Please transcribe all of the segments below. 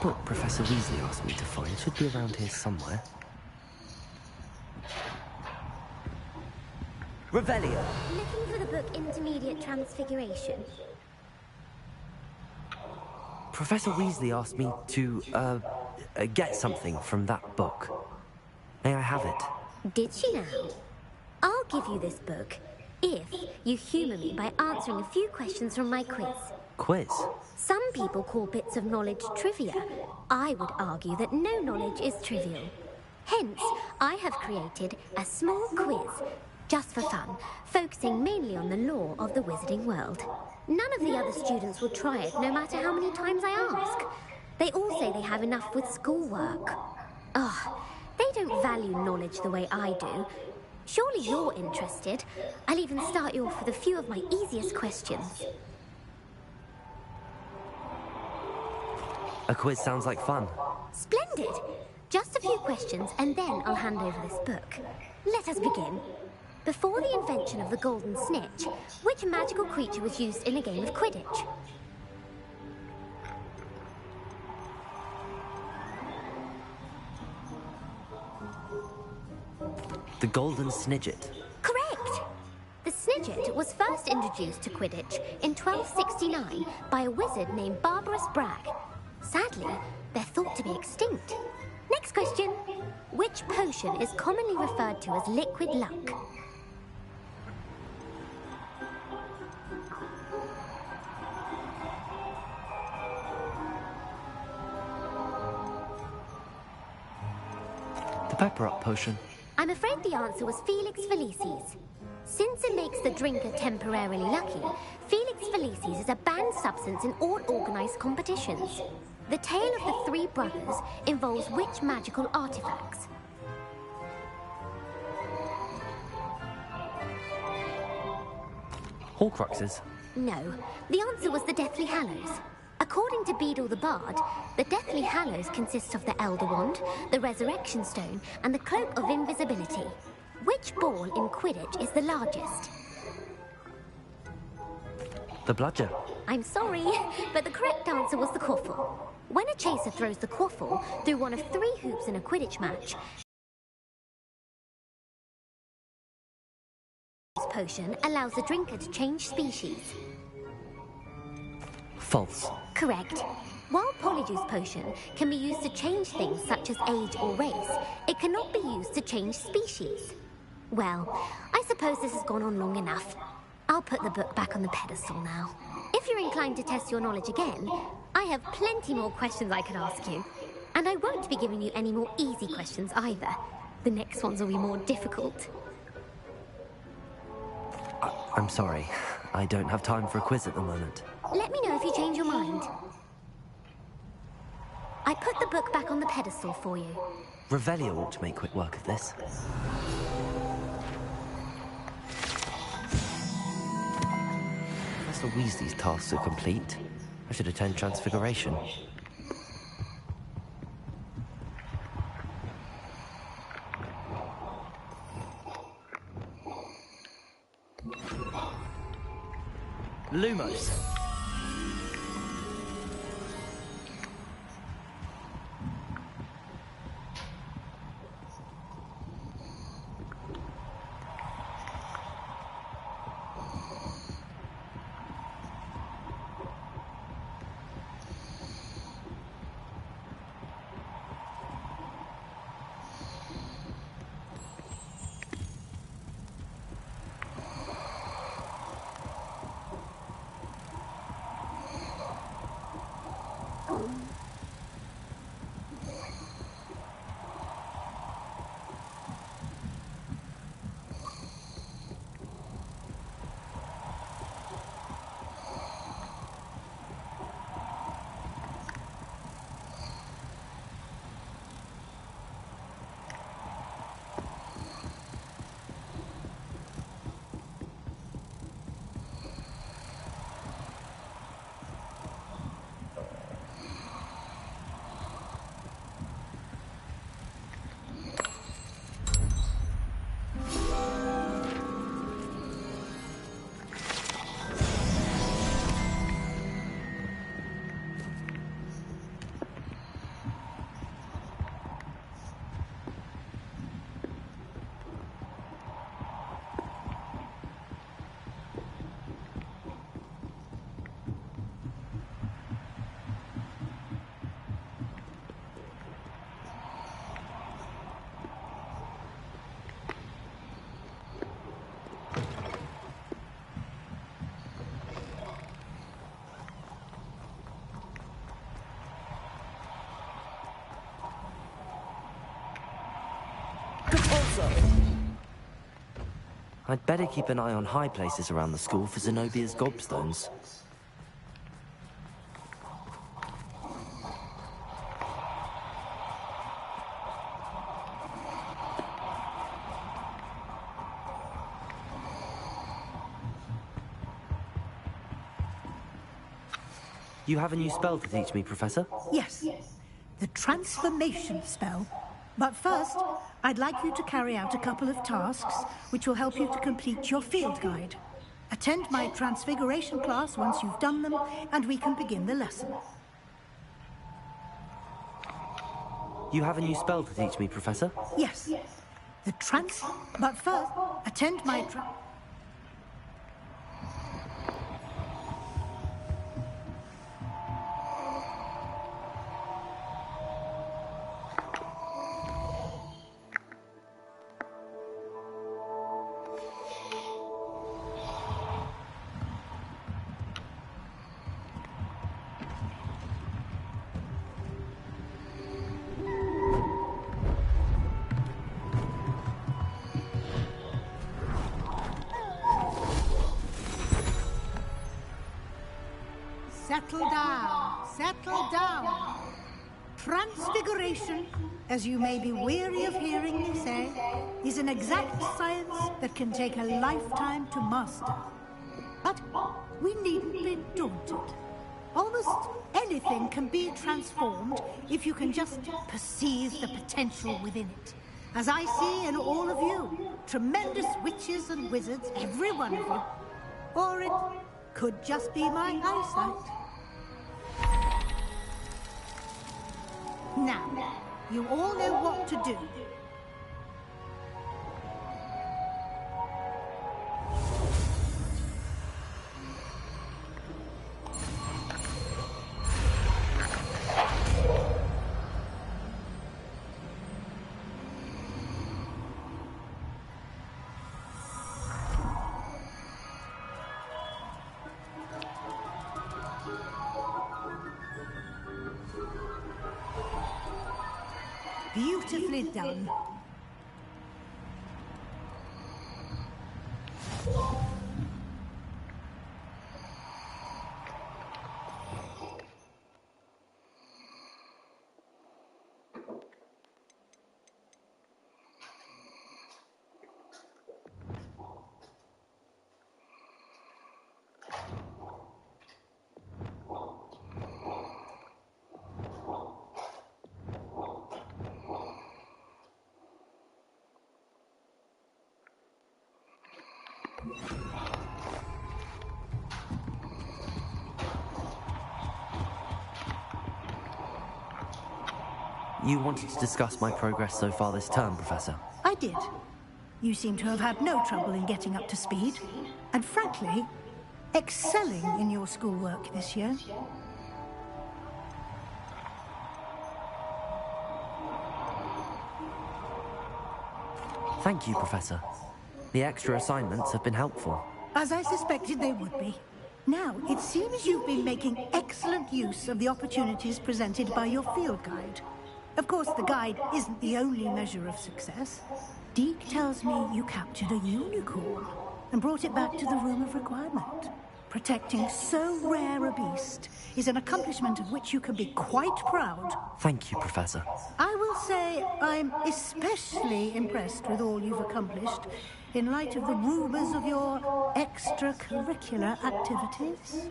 book Professor Weasley asked me to find should be around here somewhere. Revelio. Looking for the book Intermediate Transfiguration? Professor Weasley asked me to, get something from that book. May I have it? Did she now? I'll give you this book if you humour me by answering a few questions from my quiz. Quiz? Some people call bits of knowledge trivia. I would argue that no knowledge is trivial. Hence, I have created a small quiz, just for fun, focusing mainly on the lore of the wizarding world. None of the other students will try it, no matter how many times I ask. They all say they have enough with schoolwork. They don't value knowledge the way I do. Surely you're interested. I'll even start you off with a few of my easiest questions. A quiz sounds like fun. Splendid! Just a few questions and then I'll hand over this book. Let us begin. Before the invention of the golden snitch, which magical creature was used in a game of Quidditch? The golden snidget. Correct! The snidget was first introduced to Quidditch in 1269 by a wizard named Barbarous Bragg. Sadly, they're thought to be extinct. Next question. Which potion is commonly referred to as liquid luck? The pepper up potion. I'm afraid the answer was Felix Felicis. Since it makes the drinker temporarily lucky, Felix Felicis is a banned substance in all organised competitions. The tale of the three brothers involves which magical artifacts? Horcruxes. No, the answer was the Deathly Hallows. According to Beedle the Bard, the Deathly Hallows consists of the Elder Wand, the Resurrection Stone, and the Cloak of Invisibility. Which ball in Quidditch is the largest? The bludger. I'm sorry, but the correct answer was the quaffle. When a chaser throws the quaffle through one of 3 hoops in a Quidditch match, this potion allows the drinker to change species. False. Correct. While Polyjuice Potion can be used to change things such as age or race, it cannot be used to change species. Well, I suppose this has gone on long enough. I'll put the book back on the pedestal now. If you're inclined to test your knowledge again, I have plenty more questions I could ask you. And I won't be giving you any more easy questions either. The next ones will be more difficult. I'm sorry. I don't have time for a quiz at the moment. Let me know if you change your mind. I put the book back on the pedestal for you. Revelio ought to make quick work of this. Professor Weasley's tasks are complete. I should attend Transfiguration. Lumos. so. I'd better keep an eye on high places around the school for Zenobia's gobstones. You have a new spell to teach me, Professor? Yes, the transformation spell. But first, I'd like you to carry out a couple of tasks which will help you to complete your field guide. Attend my transfiguration class once you've done them, and we can begin the lesson. You have a new spell to teach me, Professor? Yes, but first, attend my Settle down. Transfiguration, as you may be weary of hearing me say, is an exact science that can take a lifetime to master. But we needn't be daunted. Almost anything can be transformed if you can just perceive the potential within it. As I see in all of you, tremendous witches and wizards, every one of you. Or it could just be my eyesight. Now, you all know what to do. Beautifully done. You wanted to discuss my progress so far this term, Professor? I did. You seem to have had no trouble in getting up to speed, and frankly, excelling in your schoolwork this year. Thank you, Professor. The extra assignments have been helpful. As I suspected they would be. Now, it seems you've been making excellent use of the opportunities presented by your field guide. Of course, the guide isn't the only measure of success. Deke tells me you captured a unicorn and brought it back to the Room of Requirement. Protecting so rare a beast is an accomplishment of which you can be quite proud. Thank you, Professor. I will say I'm especially impressed with all you've accomplished in light of the rumors of your extracurricular activities.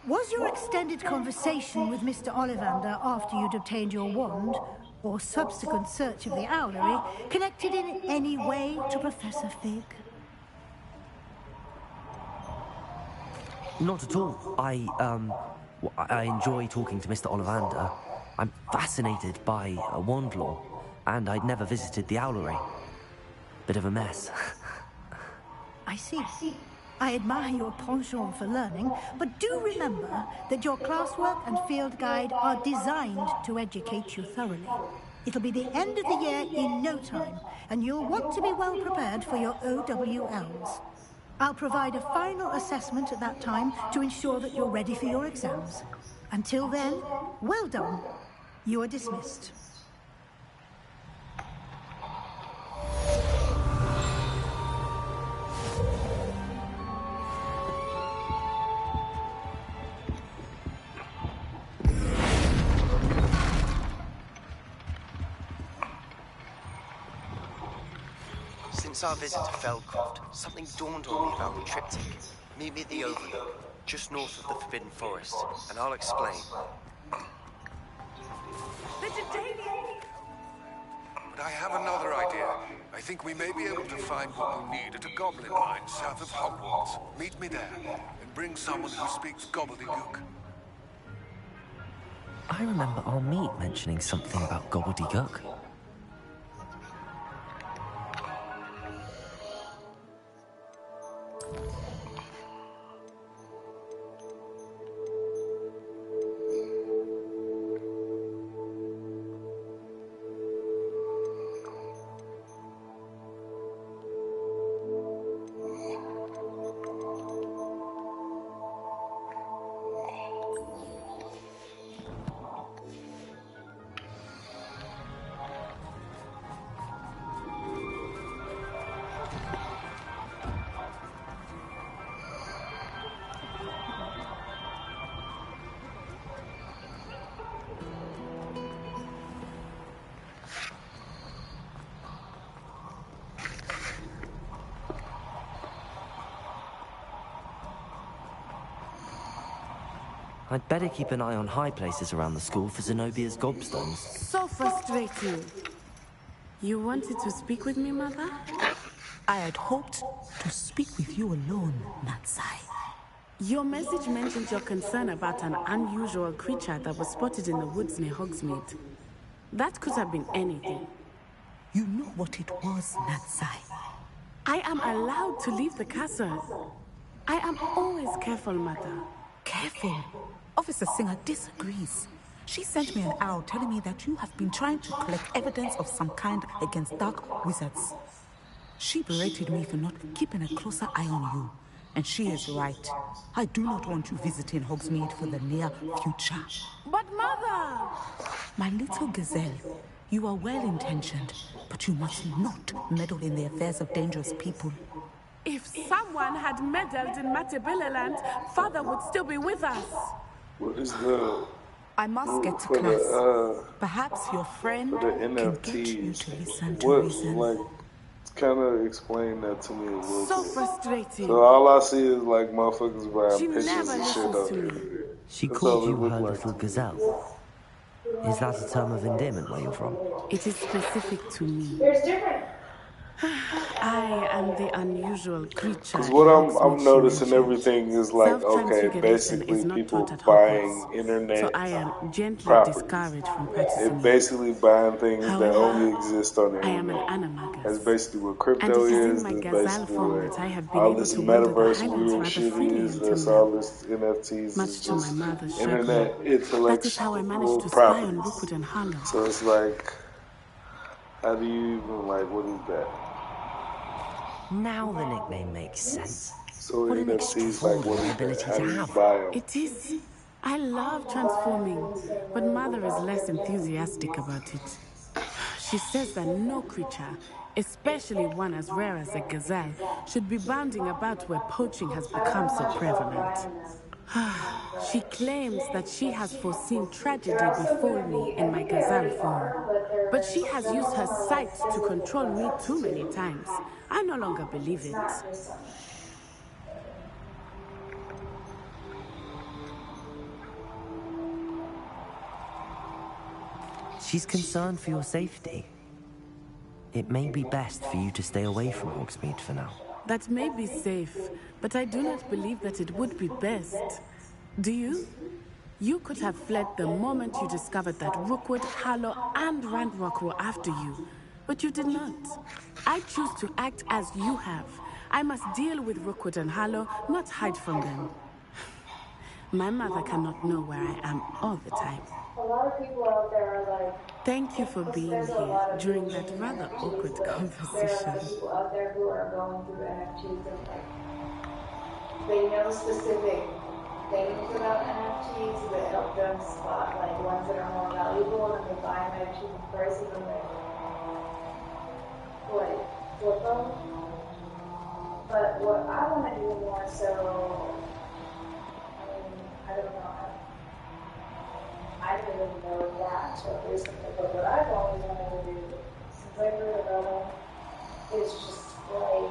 Was your extended conversation with Mr. Ollivander after you'd obtained your wand, or subsequent search of the owlery, connected in any way to Professor Fig? Not at all. I enjoy talking to Mr. Ollivander. I'm fascinated by wand lore, and I'd never visited the owlery. Bit of a mess. I see. I admire your penchant for learning, but do remember that your classwork and field guide are designed to educate you thoroughly. It'll be the end of the year in no time, and you'll want to be well prepared for your OWLs. I'll provide a final assessment at that time to ensure that you're ready for your exams. Until then, well done. You are dismissed. Since our visit to Feldcroft, something dawned on me about the triptych. Meet me at the Overlook, just north of the Forbidden Forest, and I'll explain. But I have another idea. I think we may be able to find what we need at a goblin mine south of Hogwarts. Meet me there, and bring someone who speaks gobbledygook. I remember our meet mentioning something about gobbledygook. I'd better keep an eye on high places around the school for Zenobia's gobstones. So frustrating. You wanted to speak with me, Mother? I had hoped to speak with you alone, Natsai. Your message mentioned your concern about an unusual creature that was spotted in the woods near Hogsmeade. That could have been anything. You know what it was, Natsai. I am allowed to leave the castle. I am always careful, Mother. Careful. Officer Singer disagrees. She sent me an owl telling me that you have been trying to collect evidence of some kind against dark wizards. She berated me for not keeping a closer eye on you. And she is right. I do not want you visiting Hogsmeade for the near future. But Mother! My little gazelle, you are well-intentioned, but you must not meddle in the affairs of dangerous people. If someone had meddled in Matabeleland, Father would still be with us. What is the... I must get to class. Perhaps your friend can get you to listen to reason. Like, kind of explain that to me a little So bit. frustrating. So all I see is like motherfuckers buying She pictures never and shit listens up to me. there. She That's called all it you looked her like little to me. gazelle. Is that a term of endearment where you're from? It is specific to me. There's different. I am the unusual creature. Because what I'm noticing mentioned. everything is like, okay, Self-transfiguration basically is not people taught at buying Hogwarts. internet So I am gently properties. discouraged from They're practicing it. basically buying things that However, only exist on the I am an internet. animagus. That's basically what And crypto it is in is. my That's gazelle basically form what that I have been all able this to wander the metaverse highlands weird rather shit freely is. until That's now. all this NFTs Much is to my just mother's internet chagrin. That is how I managed to spy on properties. Rookwood and Harlow. So it's like, how do you even like, what is that? Now the nickname makes sense. So What an NFTs, like, what extraordinary is ability that? How to do you have. buy them? It is. I love transforming, but Mother is less enthusiastic about it. She says that no creature, especially one as rare as a gazelle, should be bounding about where poaching has become so prevalent. She claims that she has foreseen tragedy befall me in my gazelle form. But she has used her sight to control me too many times. I no longer believe it. She's concerned for your safety. It may be best for you to stay away from Hogsmeade for now. That may be safe, but I do not believe that it would be best. Do you? You could have fled the moment you discovered that Rookwood, Harlow, and Ranrock were after you. But you did not. I choose to act as you have. I must deal with Rookwood and Harlow, not hide from them. My mother cannot know where I am all the time. A lot of people out there are like... Thank you for being here during that rather awkward There are conversation. people out there who are going through NFTs and like... They know specific things about NFTs that help them spot like ones that are more valuable, and they buy them at cheap prices and they like flip them. But what I want to do more so, I don't know. I didn't really know that until recently, but what I've always wanted to do since I heard about them is just like,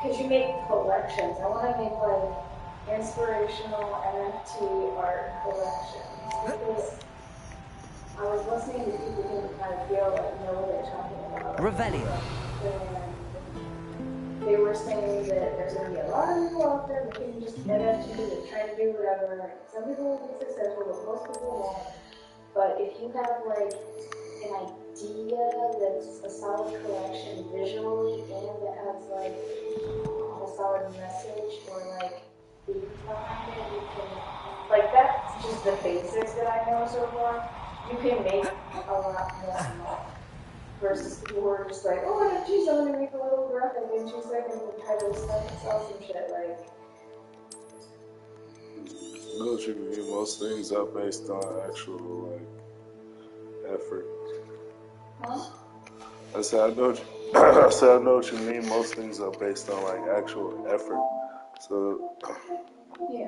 because you make collections. I want to make like inspirational NFT art collections because I was listening to people who kind of feel like know what they're talking about. Revelio. And they were saying that there's going to be a lot of people out there making just NFTs and trying to do whatever. Some people will be successful, but most people won't. But if you have like an idea that's a solid collection visually and that has like a solid message or like theme behind it, you can, like, that's just the basics that I know so far. You can make a lot more money versus people who are just like, oh, NFTs, I'm gonna make a little graphic in 2 seconds and try to sell some shit. Like, No, what you mean. Most things are based on actual like effort. huh? I said I know. I said I know what you mean. Most things are based on like actual effort. So Yeah.